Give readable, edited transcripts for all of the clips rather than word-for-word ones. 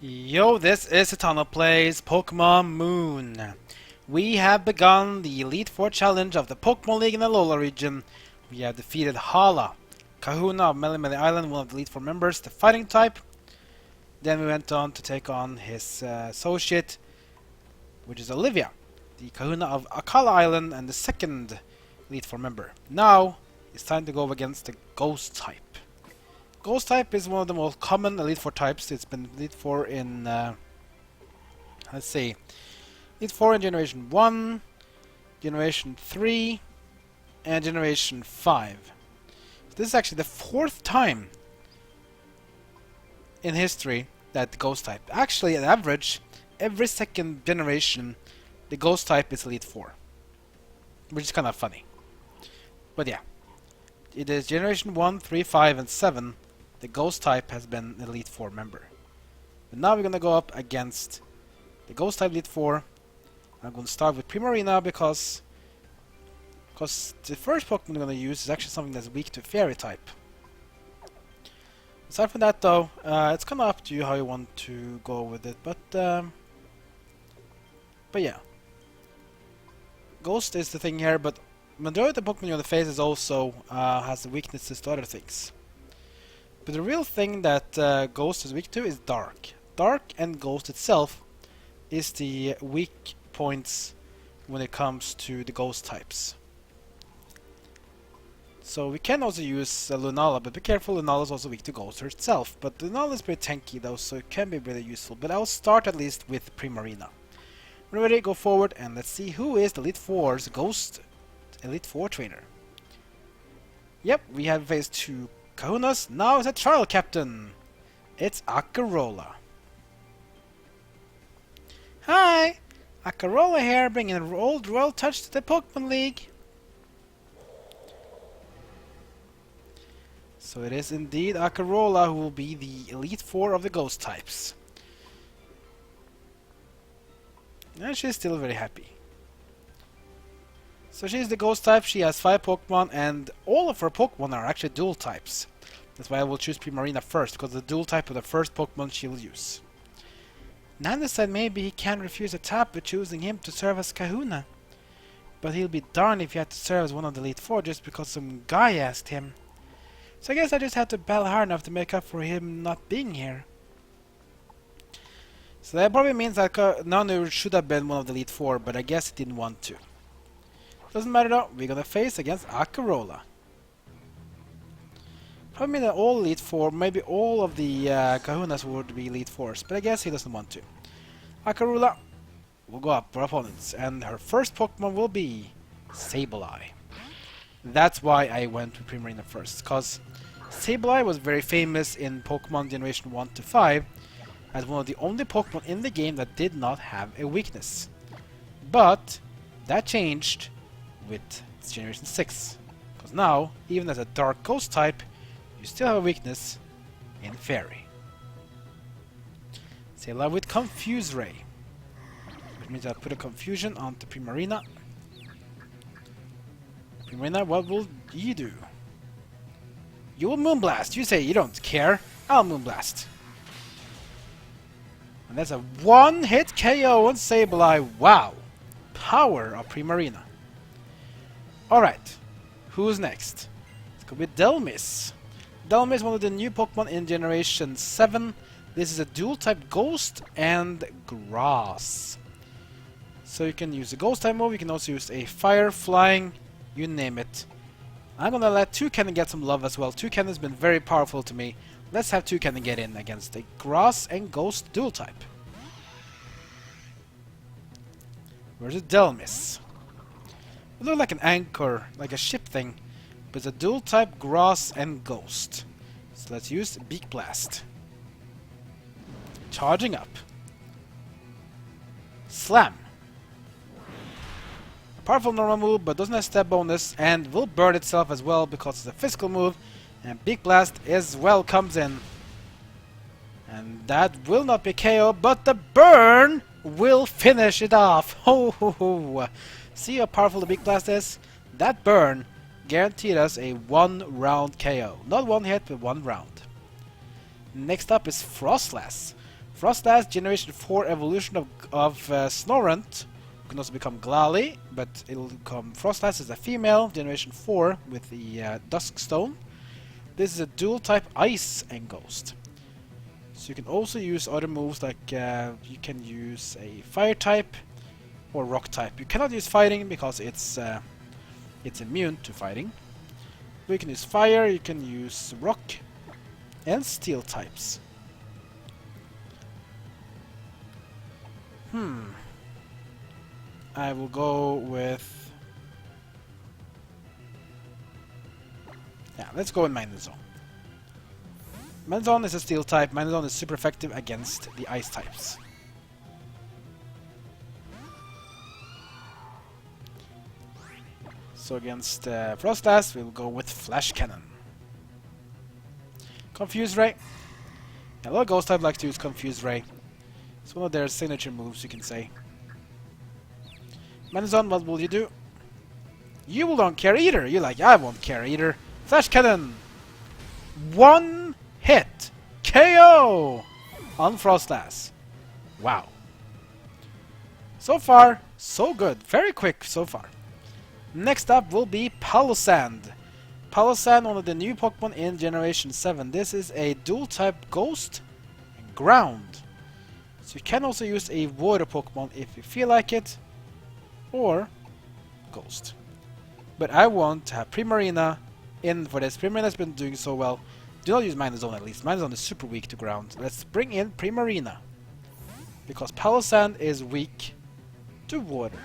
Yo, this is Eternal Plays Pokemon Moon. We have begun the Elite Four challenge of the Pokemon League in the Alola region. We have defeated Hala, Kahuna of Melemele Island, one of the Elite Four members, the fighting type. Then we went on to take on his associate, which is Olivia, the Kahuna of Akala Island and the second Elite Four member. Now, it's time to go against the Ghost type. Ghost type is one of the most common Elite Four types. It's been Elite Four in, let's see, Elite Four in Generation 1, Generation 3, and Generation 5. So this is actually the fourth time in history that the Ghost type. Actually, on average, every second generation, the Ghost type is Elite Four, which is kind of funny. But yeah, it is Generation 1, 3, 5, and 7. The Ghost type has been an Elite Four member. But now we're gonna go up against the Ghost type Elite Four. I'm gonna start with Primarina because the first Pokemon I'm gonna use is actually something that's weak to Fairy type. Aside from that though, it's kinda up to you how you want to go with it, but yeah. Ghost is the thing here, but majority of the Pokemon on the face is also has weaknesses to other things. But the real thing that Ghost is weak to is Dark. Dark and Ghost itself is the weak points when it comes to the Ghost types. So we can also use Lunala, but be careful, Lunala is also weak to Ghost herself. But Lunala is pretty tanky though, so it can be really useful. But I'll start at least with Primarina. We're ready, go forward, and let's see who is the Elite Four's Ghost Elite Four trainer. Yep, we have phase 2 Kahunas. Now it's a trial captain. It's Acerola. Hi! Acerola here, bringing an old royal touch to the Pokemon League. So it is indeed Acerola who will be the Elite Four of the Ghost types. And she's still very happy. So she's the Ghost type, she has 5 Pokemon, and all of her Pokemon are actually dual types. That's why I will choose Primarina first, because the dual type of the first Pokemon she'll use. Nanda said maybe he can't refuse a tap with choosing him to serve as Kahuna. But he'll be darned if he had to serve as one of the Elite Four just because some guy asked him. So I guess I just had to battle hard enough to make up for him not being here. So that probably means that Nanu should have been one of the Elite Four, but I guess he didn't want to. Doesn't matter though, we're gonna face against Acerola. Probably mean that all Elite Four, maybe all of the Kahunas would be Elite Fours, but I guess he doesn't want to. Acerola will go up for opponents, and her first Pokemon will be Sableye. That's why I went with Primarina first, because Sableye was very famous in Pokemon Generation 1 to 5 as one of the only Pokemon in the game that did not have a weakness. But that changed with Generation 6, because now, even as a Dark Ghost type, you still have a weakness in Fairy. Sableye with Confuse Ray, which means I put a confusion onto Primarina. Primarina, what will you do? You will Moonblast. You say you don't care. I'll Moonblast. And that's a one-hit KO on Sableye. Wow. Power of Primarina. Alright. Who's next? It's gonna be Dhelmise. Dhelmise is one of the new Pokemon in Generation 7. This is a dual-type Ghost and Grass. So you can use a Ghost-type move. You can also use a Fire, Flying, you name it. I'm gonna let Toucannon get some love as well. Toucannon has been very powerful to me. Let's have Toucannon get in against a Grass and Ghost dual type. Versus Dhelmise. It looks like an anchor, like a ship thing, but it's a dual type Grass and Ghost. So let's use Beak Blast. Charging up. Slam. Powerful normal move, but doesn't have step bonus, and will burn itself as well because it's a physical move, and Beak Blast as well comes in. And that will not be KO, but the burn will finish it off. Ho ho ho! See how powerful the Beak Blast is? That burn guaranteed us a 1-round KO. Not one hit, but 1 round. Next up is Froslass. Froslass, Generation 4 evolution of Snorunt, can also become Glalie, but it'll become Froslass as a female, Generation 4 with the Dusk Stone. This is a dual type Ice and Ghost. So you can also use other moves like you can use a Fire type or Rock type. You cannot use Fighting because it's immune to Fighting. But you can use Fire, you can use Rock and Steel types. I will go with... yeah, let's go with Mandibuzz. Mandibuzz is a Steel type. Mandibuzz is super effective against the Ice types. So against Froslass, we'll go with Flash Cannon. Confuse Ray. Yeah, a lot of Ghost type likes to use Confuse Ray. It's one of their signature moves, you can say. Mandibuzz, what will you do? You will don't care either. You're like, I won't care either. Flash Cannon! One hit! KO! On Froslass. Wow. So far, so good. Very quick so far. Next up will be Palossand. Palossand, one of the new Pokemon in Generation 7. This is a dual type Ghost and Ground. So you can also use a Water Pokemon if you feel like it. Or Ghost. But I want to have Primarina in for this. Primarina's been doing so well. Do not use Mandibuzz at least. Mandibuzz is super weak to ground. Let's bring in Primarina. Because Palossand is weak to water.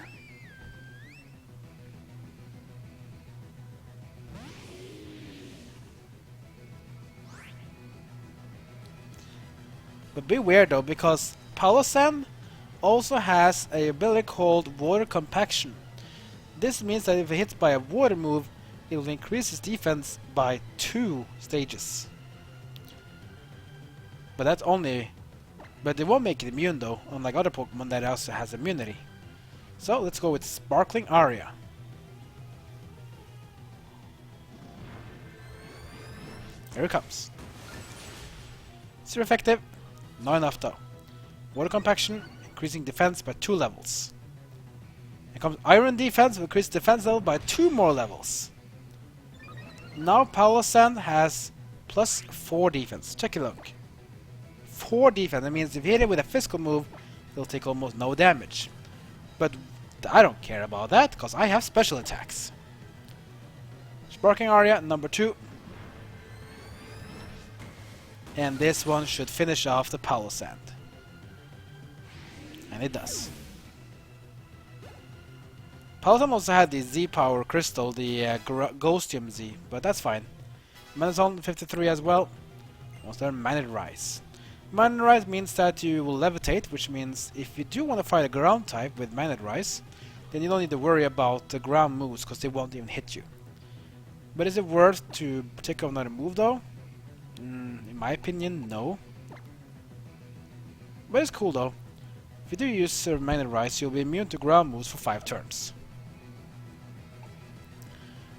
But beware though, because Palossand also has a ability called Water Compaction. This means that if it hits by a water move, it will increase its defense by 2 stages. But that's only... but it won't make it immune though, unlike other Pokemon that also has immunity. So let's go with Sparkling Aria. Here it comes. Super effective, not enough though. Water Compaction, increasing defense by 2 levels. Here comes Iron Defense, will increase defense level by 2 more levels. Now Palossand has plus 4 defense. Check it out. 4 defense, that means if you hit it with a physical move, it'll take almost no damage. But I don't care about that, because I have special attacks. Sparking Aria, number 2. And this one should finish off the Palossand. And it does. Palossand also had the Z-Power Crystal, the Ghostium Z, but that's fine. Mandibuzz 53 as well. Once there, Mandibuzz. Mandibuzz means that you will levitate, which means if you do want to fight a ground type with Mandibuzz, then you don't need to worry about the ground moves, because they won't even hit you. But is it worth to take off another move though? In my opinion, no. But it's cool though. If you do use Mandibuzz, you'll be immune to ground moves for 5 turns.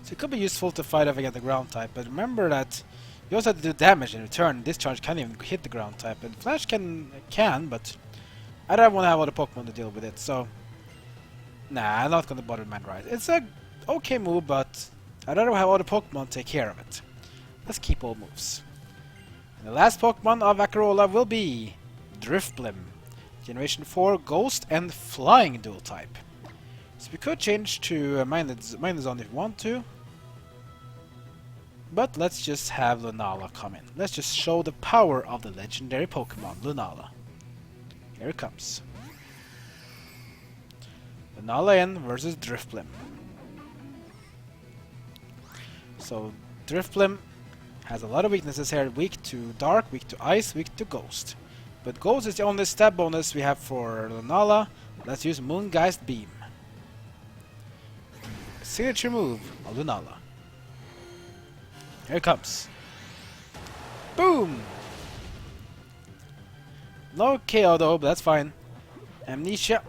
So it could be useful to fight off against the ground type, but remember that you also have to do damage in return. This charge can't even hit the ground type, and Flash can, but I don't want to have other Pokemon to deal with it, so... nah, I'm not going to bother Mandibuzz. It's a okay move, but I'd rather have other Pokemon take care of it. Let's keep all moves. And the last Pokemon of Acerola will be Drifblim. Generation 4 Ghost and Flying dual type. So we could change to Mandibuzz if we want to. But let's just have Lunala come in. Let's just show the power of the legendary Pokemon, Lunala. Here it comes. Lunala in versus Drifblim. So Drifblim has a lot of weaknesses here. Weak to Dark, weak to Ice, weak to Ghost. But Ghost is the only stab bonus we have for Lunala. Let's use Moongeist Beam. Signature move of Lunala. Here it comes. Boom! No KO though, but that's fine. Amnesia,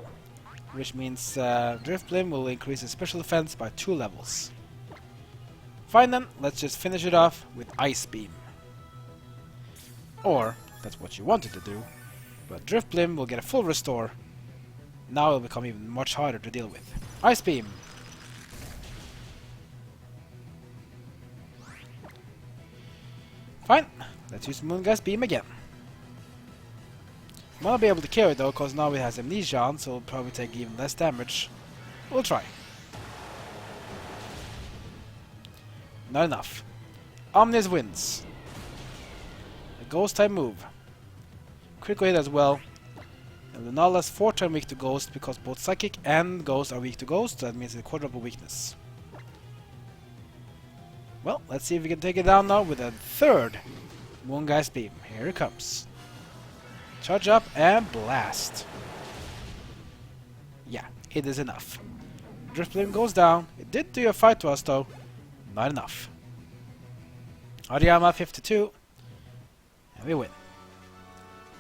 which means Drifblim will increase his special defense by 2 levels. Fine then, let's just finish it off with Ice Beam. Or, that's what you wanted to do, But Drifblim will get a full restore. Now it will become even much harder to deal with. Ice Beam! Fine, let's use Moonblast Beam again. Might not be able to kill it though, because now it has Amnesia on, so it'll probably take even less damage. We'll try. Not enough. Omnis wins. A Ghost type move. Critical hit as well. And Lunala's 4-turn weak to Ghost because both Psychic and Ghost are weak to Ghost, so that means a quadruple weakness. Well, let's see if we can take it down now with a third Moonblast Beam. Here it comes. Charge up and blast. Yeah, it is enough. Drifblim goes down. It did do a fight to us though. Not enough. Ariyama 52. And we win.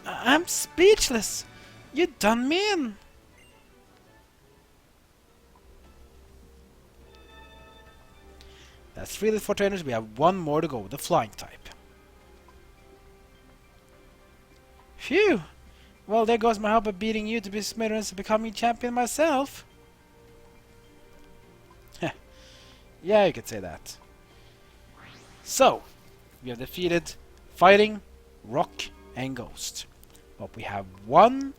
I'm speechless. You done me in. That's 3 Elite Four trainers. We have one more to go with the flying type. Phew. Well, there goes my hope of beating you to be smitters and becoming champion myself. Yeah, you could say that. So, we have defeated Fighting, Rock, and Ghost. But we have one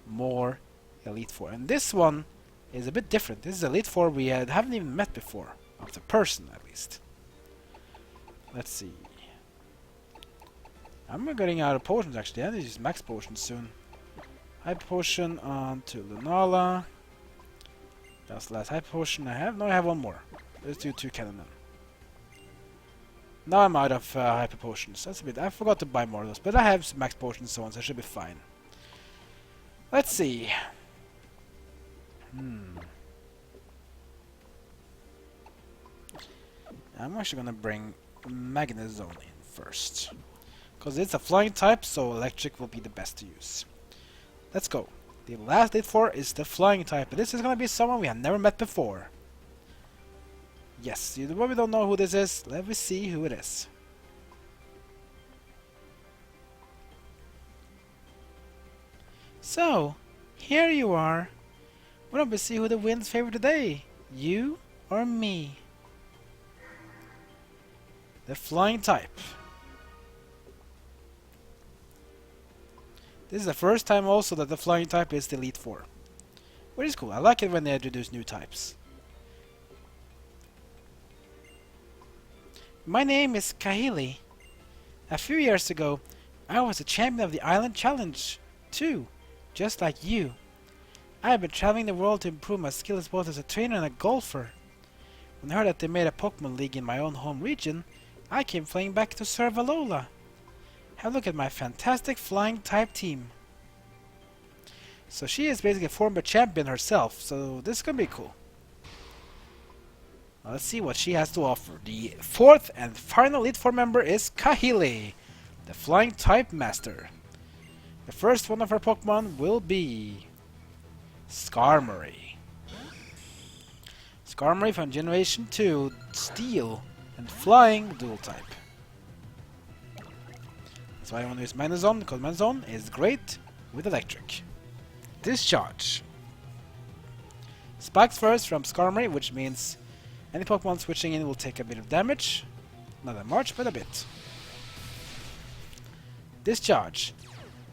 more Elite Four. And this one is a bit different. This is Elite Four we haven't even met before. Of the person, at least. Let's see. I'm getting out of potions, actually. I need to use max potions soon. Hyper Potion on to Lunala. That's the last Hyper Potion I have. No, I have one more. Let's do Toucannon then. Now I'm out of Hyper Potions. That's a bit... I forgot to buy more of those. But I have some max potions and so on, so I should be fine. Let's see. I'm actually gonna bring Magnezone in first. Because it's a flying type, so electric will be the best to use. Let's go. The last Elite Four is the flying type, but this is gonna be someone we have never met before. Yes, you probably don't know who this is. Let me see who it is. So, here you are. Why don't we see who the wins favor today? You or me? The flying type. This is the first time also that the flying type is the Elite Four. Which is cool. I like it when they introduce new types. My name is Kahili. A few years ago, I was a champion of the Island Challenge, too, just like you. I have been traveling the world to improve my skills both as a trainer and a golfer. When I heard that they made a Pokémon League in my own home region, I came flying back to serve Alola. Have a look at my fantastic flying type team. So she is basically a former champion herself, so this is gonna be cool. Let's see what she has to offer. The fourth and final Elite Four member is Kahili, the Flying Type Master. The first one of her Pokemon will be Skarmory. Skarmory from Generation 2, Steel and Flying Dual Type. That's why I want to use Magnezone, because Magnezone is great with Electric. Discharge. Spikes first from Skarmory, which means any Pokemon switching in will take a bit of damage. Not that much, but a bit. Discharge.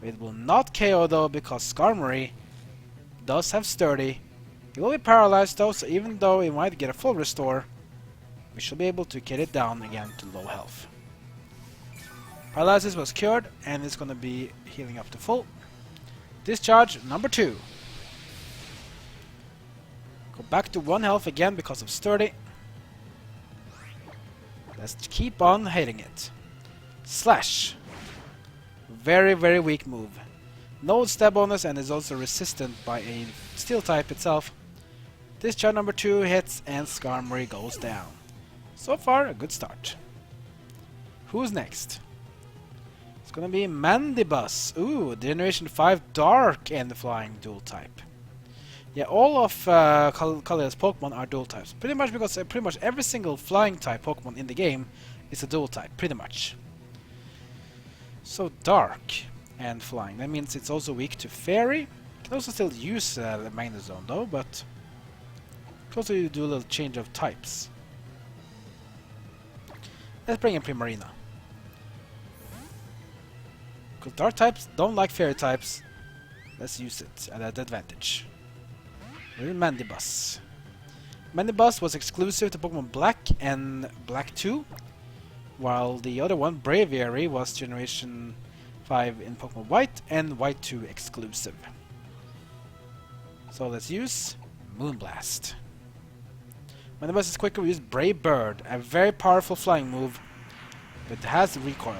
It will not KO though, because Skarmory does have Sturdy. He will be paralyzed though, so even though he might get a full restore, we should be able to get it down again to low health. Paralysis was cured, and it's gonna be healing up to full. Discharge number 2. Go back to 1 health again because of Sturdy. Let's keep on hitting it. Slash. Very, very weak move. No stab bonus and is also resistant by a steel type itself. Discharge number 2 hits and Skarmory goes down. So far, a good start. Who's next? It's gonna be Mandibuzz. Ooh, Generation 5 Dark and Flying Dual Type. Yeah, all of Kalia's Pokemon are dual types. Pretty much because pretty much every single flying type Pokemon in the game is a dual type. Pretty much. So Dark. and flying. That means it's also weak to Fairy. You can also still use the Magnezone though, but you can also do a little change of types. Let's bring in Primarina. Because Dark types don't like Fairy types, let's use it at an advantage. With Mandibuzz. Mandibuzz was exclusive to Pokemon Black and Black 2, while the other one, Braviary, was Generation 5 in Pokemon White and White 2 exclusive. So let's use Moonblast. Mandibuzz is quicker, we use Brave Bird, a very powerful flying move, but it has recoil.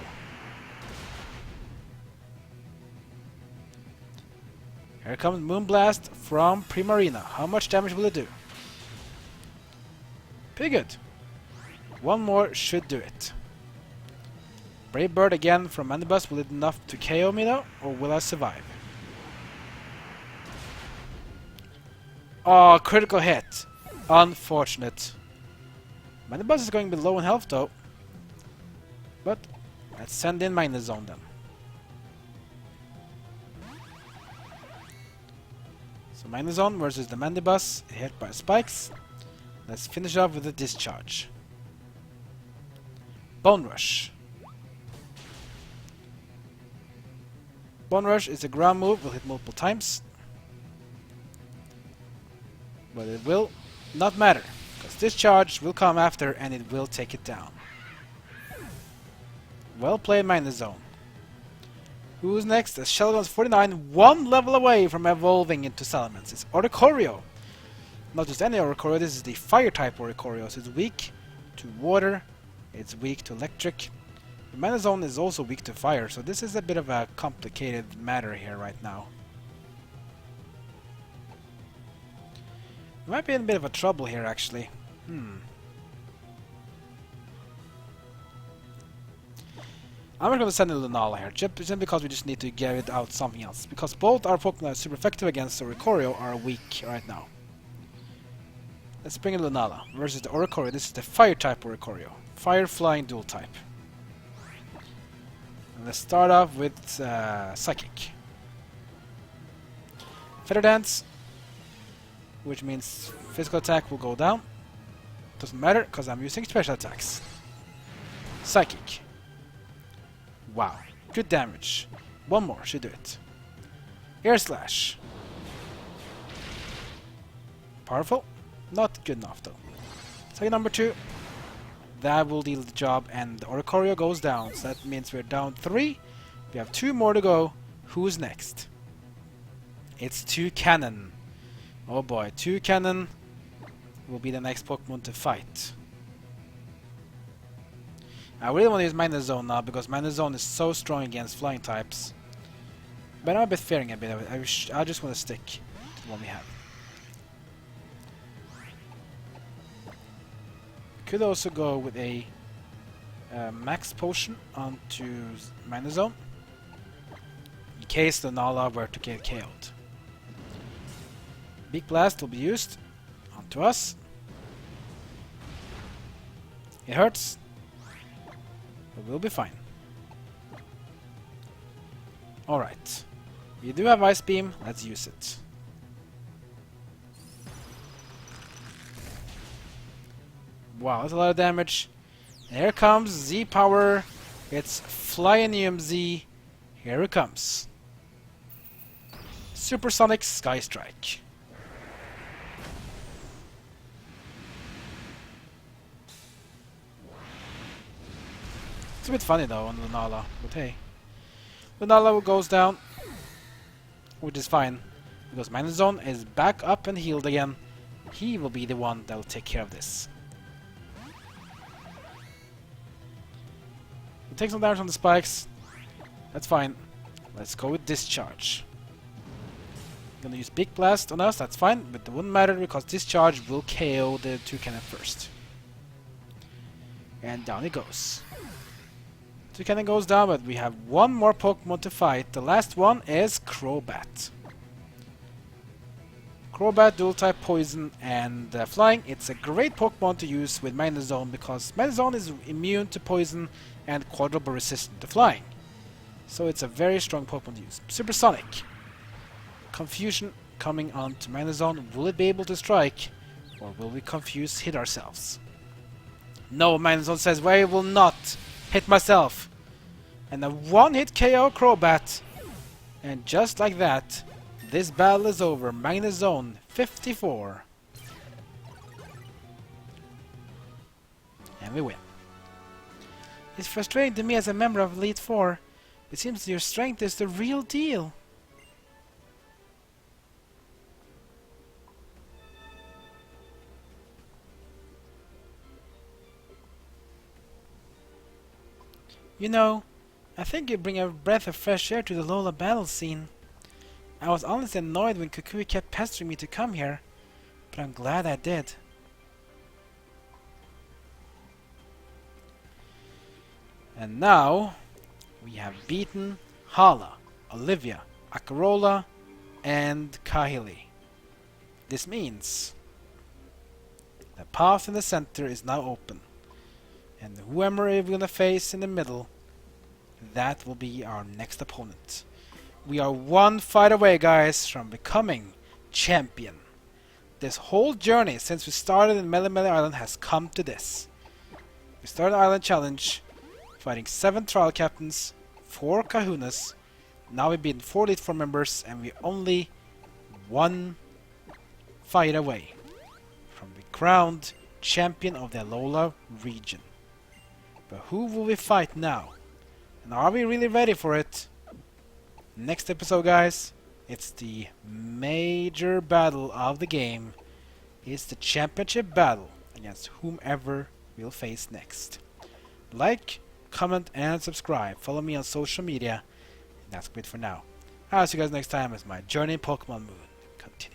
Here comes Moonblast from Primarina. How much damage will it do? Pretty good. One more should do it. Brave Bird again from Mandibuzz. Will it enough to KO me though? Or will I survive? Oh, critical hit. Unfortunate. Mandibuzz is going a bit low in health though. But let's send in Magnezone then. So Magnezone versus the Mandibuzz, hit by spikes. Let's finish off with a discharge. Bone Rush. Bone Rush is a ground move, will hit multiple times. But it will not matter, because Discharge will come after and it will take it down. Well played, Magnezone. Who's next? As Shelgon's 49, one level away from evolving into Salamence. It's Oricorio. Not just any Oricorio, this is the Fire-type Oricorio. So it's weak to water, it's weak to electric. The Magnezone is also weak to fire, so this is a bit of a complicated matter here right now. We might be in a bit of a trouble here, actually. I'm not going to send in Lunala here, just because we just need to get it out something else. Because both our Pokemon that are super effective against the Oricorio are weak right now. Let's bring in Lunala versus the Oricorio. This is the Fire-type Oricorio. Fire-flying dual-type. And let's start off with Psychic. Feather Dance, which means physical attack will go down. Doesn't matter, because I'm using special attacks. Psychic. Wow, good damage. One more should do it. Air Slash. Powerful. Not good enough though. Second number 2. That will deal the job, and the Oricorio goes down. So that means we're down 3. We have 2 more to go. Who's next? It's Toucannon. Oh boy, Toucannon will be the next Pokemon to fight. I really want to use Magnezone now because Magnezone is so strong against flying types. But I'm a bit fearing a bit of it. I just want to stick to the one we have. Could also go with a max potion onto Magnezone in case the Nala were to get KO'd. Big Blast will be used onto us. It hurts, but we'll be fine. Alright. We do have Ice Beam, let's use it. Wow, that's a lot of damage. And here comes Z Power. It's Flyinium Z. Here it comes. Supersonic Sky Strike. It's a bit funny though on Lunala, but hey. Lunala goes down, which is fine, because Magnezone is back up and healed again. He will be the one that will take care of this. We'll take some damage on the spikes. That's fine. Let's go with Discharge. Gonna use Big Blast on us, that's fine, but it wouldn't matter because Discharge will KO the Toucannon first. And down it goes. Toucannon goes down, but we have one more Pokemon to fight. The last one is Crobat. Crobat, dual-type poison and flying. It's a great Pokemon to use with Magnezone because Magnezone is immune to poison and quadruple resistant to flying. So it's a very strong Pokemon to use. Supersonic. Confusion coming onto Magnezone. Will it be able to strike? Or will we hit ourselves? No, Magnezone says, well, I will not hit myself. And a one-hit KO Crobat. And just like that, this battle is over. Magnezone 54. And we win. It's frustrating to me as a member of Elite Four. It seems your strength is the real deal. You know, I think you bring a breath of fresh air to the Alola battle scene. I was honestly annoyed when Kukui kept pestering me to come here, but I'm glad I did. And now, we have beaten Hala, Olivia, Acerola, and Kahili. This means the path in the center is now open. And whoever we're gonna face in the middle, that will be our next opponent. We are one fight away, guys, from becoming champion. This whole journey since we started in Melemele Island has come to this. We started Island Challenge, fighting 7 trial captains, 4 kahunas. Now we've been 4 Elite Four members, and we're only one fight away from the crowned champion of the Alola region. But who will we fight now? And are we really ready for it? Next episode, guys, it's the major battle of the game. It's the championship battle against whomever we'll face next. Like, comment, and subscribe. Follow me on social media. And that's it for now. I'll see you guys next time as my journey in Pokemon Moon continues.